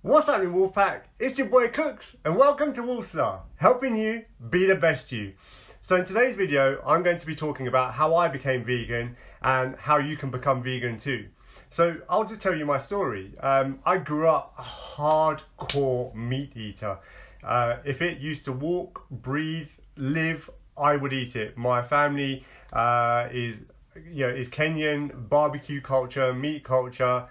What's happening, Wolfpack? It's your boy Kooks, and welcome to Wolfstar, helping you be the best you. So in today's video, I'm going to be talking about how I became vegan and how you can become vegan too. So I'll just tell you my story. I grew up a hardcore meat eater. If it used to walk, breathe, live, I would eat it. My family is Kenyan, barbecue culture, meat culture,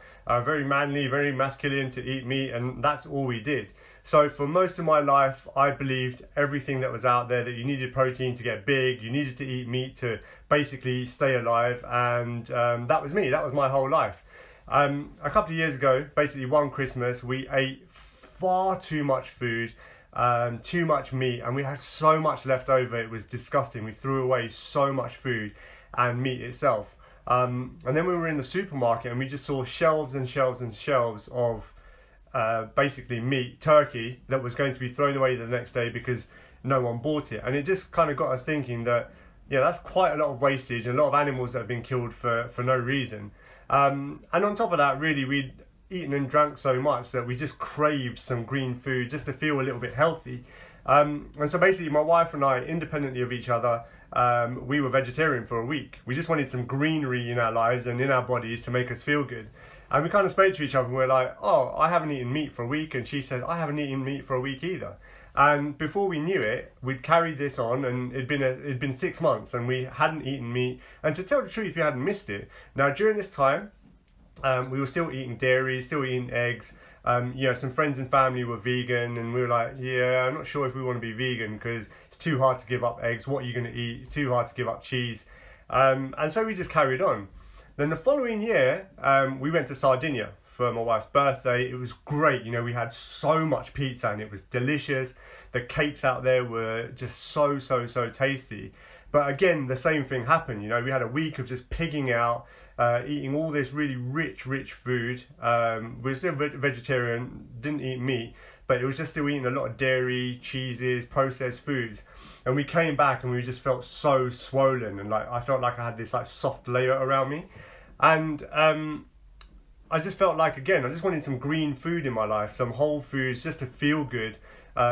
very manly, very masculine to eat meat, and that's all we did. So for most of my life, I believed everything that was out there, that you needed protein to get big, you needed to eat meat to basically stay alive, and that was me, that was my whole life. A couple of years ago, basically one Christmas, we ate far too much food, too much meat, and we had so much left over, it was disgusting. We threw away so much food and meat itself. And then we were in the supermarket and we just saw shelves and shelves and shelves of basically meat, turkey, that was going to be thrown away the next day because no one bought it. And it just kind of got us thinking that, that's quite a lot of wastage and a lot of animals that have been killed for no reason. And on top of that, really, we'd eaten and drank so much that we just craved some green food just to feel a little bit healthy. And so basically my wife and I, independently of each other, we were vegetarian for a week. We just wanted some greenery in our lives and in our bodies to make us feel good. And we kind of spoke to each other and we were like, oh, I haven't eaten meat for a week. And she said, I haven't eaten meat for a week either. And before we knew it, we'd carried this on, and it'd been 6 months and we hadn't eaten meat. And to tell the truth, we hadn't missed it. Now, during this time, we were still eating dairy, still eating eggs. Some friends and family were vegan, and we were like, I'm not sure if we want to be vegan because it's too hard to give up eggs. What are you going to eat? Too hard to give up cheese. And so we just carried on. Then the following year, we went to Sardinia for my wife's birthday. It was great. We had so much pizza and it was delicious. The cakes out there were just so tasty. But again, the same thing happened. We had a week of just pigging out, eating all this really rich food. We were still vegetarian, didn't eat meat, but it was just still eating a lot of dairy, cheeses, processed foods. And we came back and we just felt so swollen, and I felt like I had this soft layer around me. And I just felt like, again, I just wanted some green food in my life, some whole foods, just to feel good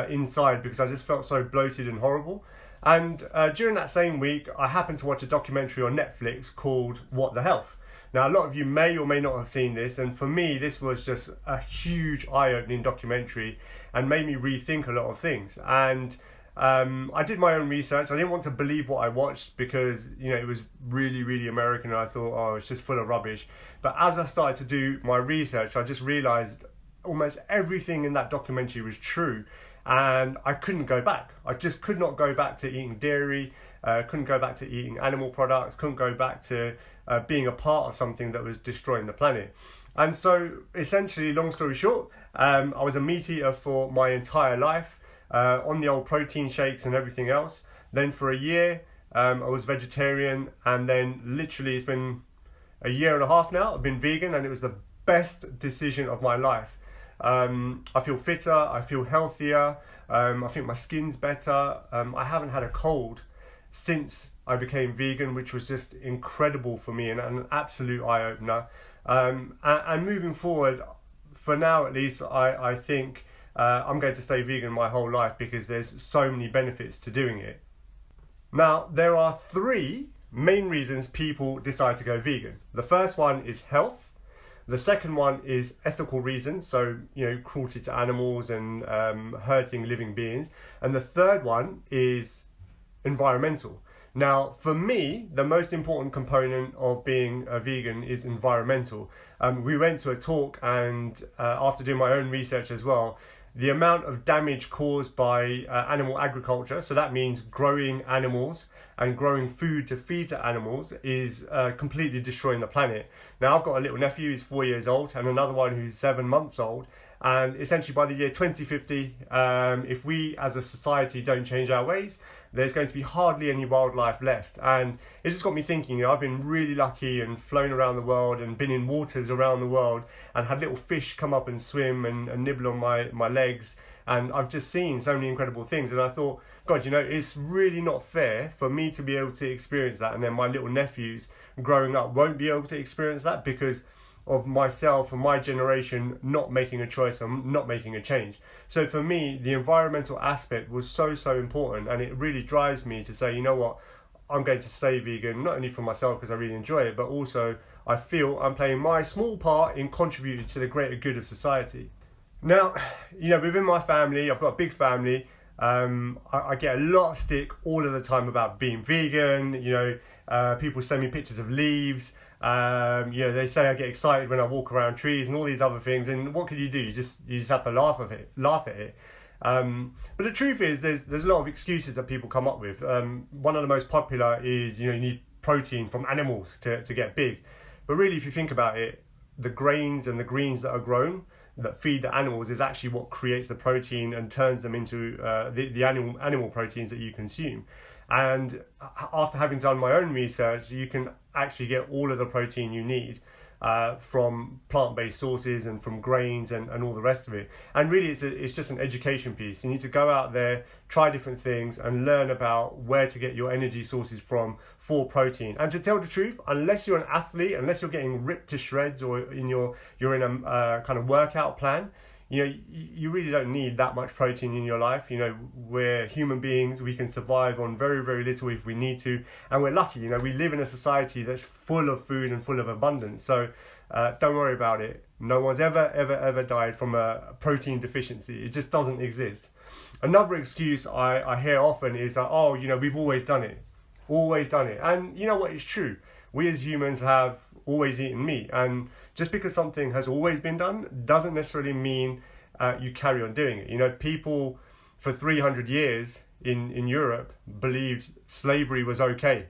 inside, because I just felt so bloated and horrible. And during that same week, I happened to watch a documentary on Netflix called What the Health. Now, a lot of you may or may not have seen this, and for me, this was just a huge eye-opening documentary and made me rethink a lot of things. And I did my own research. I didn't want to believe what I watched because, it was really American, and I thought, it's just full of rubbish. But as I started to do my research, I just realised almost everything in that documentary was true. And I couldn't go back. I just could not go back to eating dairy, couldn't go back to eating animal products, couldn't go back to being a part of something that was destroying the planet. And so essentially, long story short, I was a meat eater for my entire life, on the old protein shakes and everything else. Then for a year, I was vegetarian, and then literally it's been a year and a half now, I've been vegan, and it was the best decision of my life. I feel fitter, I feel healthier, I think my skin's better. I haven't had a cold since I became vegan, which was just incredible for me and an absolute eye-opener. And moving forward, for now at least, I think I'm going to stay vegan my whole life because there's so many benefits to doing it. Now, there are 3 main reasons people decide to go vegan. The first one is health. The second one is ethical reasons, so cruelty to animals and hurting living beings. And the third one is environmental. Now, for me, the most important component of being a vegan is environmental. We went to a talk, and after doing my own research as well, the amount of damage caused by animal agriculture, so that means growing animals and growing food to feed to animals, is completely destroying the planet. Now, I've got a little nephew who's 4 years old and another one who's 7 months old. And essentially by the year 2050, if we as a society don't change our ways, there's going to be hardly any wildlife left. And it just got me thinking, I've been really lucky and flown around the world and been in waters around the world and had little fish come up and swim and nibble on my legs. And I've just seen so many incredible things. And I thought, God, it's really not fair for me to be able to experience that. And then my little nephews growing up won't be able to experience that because of myself and my generation not making a choice and not making a change. So for me, the environmental aspect was so important, and it really drives me to say, you know what, I'm going to stay vegan, not only for myself because I really enjoy it, but also I feel I'm playing my small part in contributing to the greater good of society. Now, within my family, I've got a big family. I get a lot of stick all of the time about being vegan. People send me pictures of leaves. They say I get excited when I walk around trees and all these other things. And what can you do? You just have to laugh at it. But the truth is, there's a lot of excuses that people come up with. One of the most popular is you need protein from animals to get big. But really, if you think about it, the grains and the greens that are grown that feed the animals is actually what creates the protein and turns them into the animal proteins that you consume. And after having done my own research, you can actually get all of the protein you need from plant-based sources and from grains and all the rest of it. And really it's just an education piece. You need to go out there, try different things and learn about where to get your energy sources from for protein. And to tell the truth, unless you're an athlete, unless you're getting ripped to shreds or you're in a kind of workout plan, you really don't need that much protein in your life. We're human beings. We can survive on very, very little if we need to. And we're lucky, we live in a society that's full of food and full of abundance. So don't worry about it. No one's ever died from a protein deficiency. It just doesn't exist. Another excuse I hear often is that, we've always done it. Always done it. And you know what? It's true. We as humans have always eaten meat. And just because something has always been done doesn't necessarily mean you carry on doing it. People for 300 years in Europe believed slavery was okay.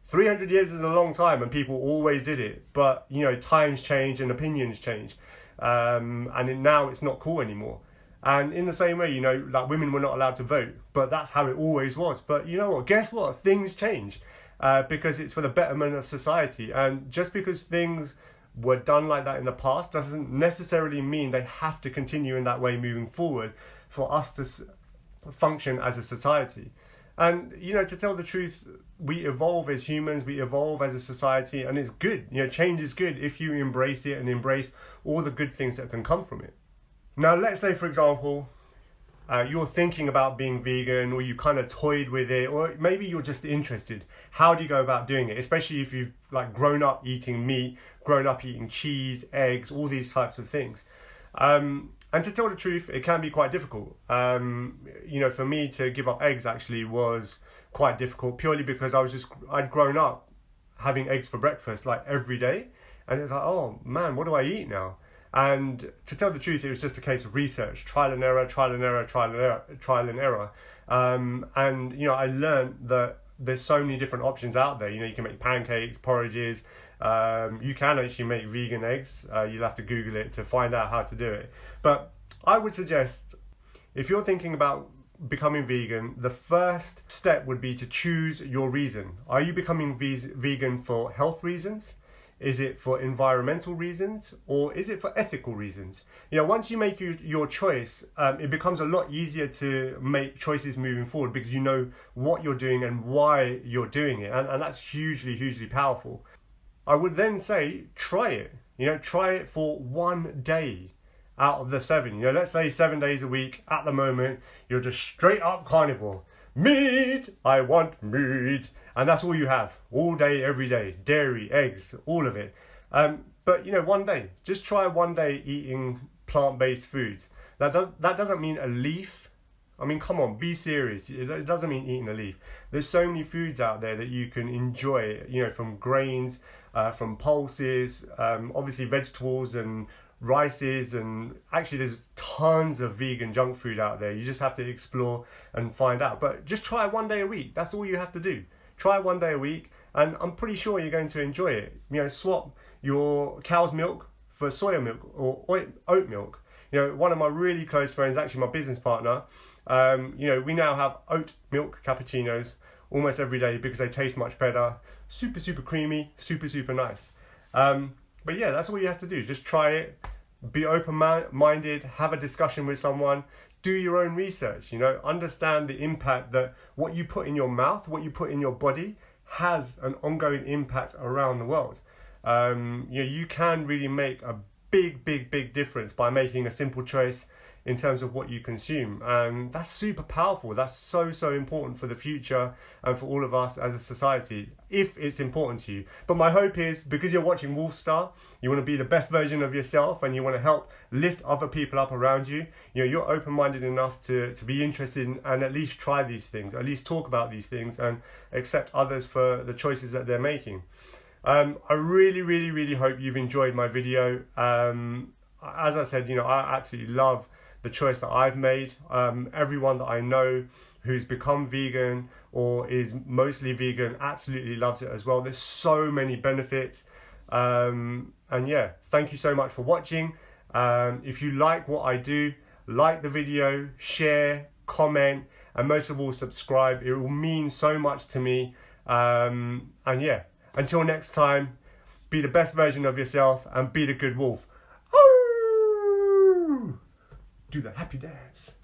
300 years is a long time and people always did it. But, times change and opinions change. Now it's not cool anymore. And in the same way, like women were not allowed to vote, but that's how it always was. But you know what? Guess what? Things change because it's for the betterment of society. And just because things were done like that in the past doesn't necessarily mean they have to continue in that way moving forward for us to function as a society. And, to tell the truth, we evolve as humans, we evolve as a society, and it's good. Change is good if you embrace it and embrace all the good things that can come from it. Now, let's say, for example, you're thinking about being vegan, or you kind of toyed with it, or maybe you're just interested. How do you go about doing it? Especially if you've grown up eating meat, grown up eating cheese, eggs, all these types of things. And to tell the truth, it can be quite difficult. For me to give up eggs actually was quite difficult, purely because I'd grown up having eggs for breakfast every day. And it's oh man, what do I eat now? And to tell the truth, it was just a case of research, trial and error. I learned that there's so many different options out there. You can make pancakes, porridges. You can actually make vegan eggs. You'll have to Google it to find out how to do it. But I would suggest, if you're thinking about becoming vegan, the first step would be to choose your reason. Are you becoming vegan for health reasons? Is it for environmental reasons, or is it for ethical reasons? Once you make your choice, it becomes a lot easier to make choices moving forward because you know what you're doing and why you're doing it. And that's hugely, hugely powerful. I would then say, try it. Try it for 1 day out of the 7. Let's say 7 days a week. At the moment, you're just straight up carnivore. Meat, I want meat. And that's all you have, all day, every day. Dairy, eggs, all of it. But 1 day, just try 1 day eating plant-based foods. That doesn't mean a leaf. I mean, come on, be serious. It doesn't mean eating a leaf. There's so many foods out there that you can enjoy, from grains, from pulses, obviously vegetables and rices, and actually there's tons of vegan junk food out there. You just have to explore and find out. But just try 1 day a week. That's all you have to do. Try 1 day a week, and I'm pretty sure you're going to enjoy it. Swap your cow's milk for soya milk or oat milk. One of my really close friends, actually my business partner, we now have oat milk cappuccinos almost every day because they taste much better. Super, super creamy, super, super nice. But yeah, that's all you have to do. Just try it, be open-minded, have a discussion with someone, do your own research, understand the impact that what you put in your mouth, what you put in your body has an ongoing impact around the world. You can really make a big difference by making a simple choice in terms of what you consume, and that's super powerful. That's so important for the future and for all of us as a society, if it's important to you. But my hope is, because you're watching Wolfstar, you want to be the best version of yourself and you want to help lift other people up around you. You're open-minded enough to be interested in, and at least try these things, at least talk about these things and accept others for the choices that they're making. I really hope you've enjoyed my video. As I said, I absolutely love the choice that I've made. Everyone that I know who's become vegan or is mostly vegan absolutely loves it as well. There's so many benefits. And yeah, thank you so much for watching. If you like what I do, like the video, share, comment, and most of all, subscribe. It will mean so much to me. And yeah, until next time, be the best version of yourself and be the good wolf. Do the happy dance.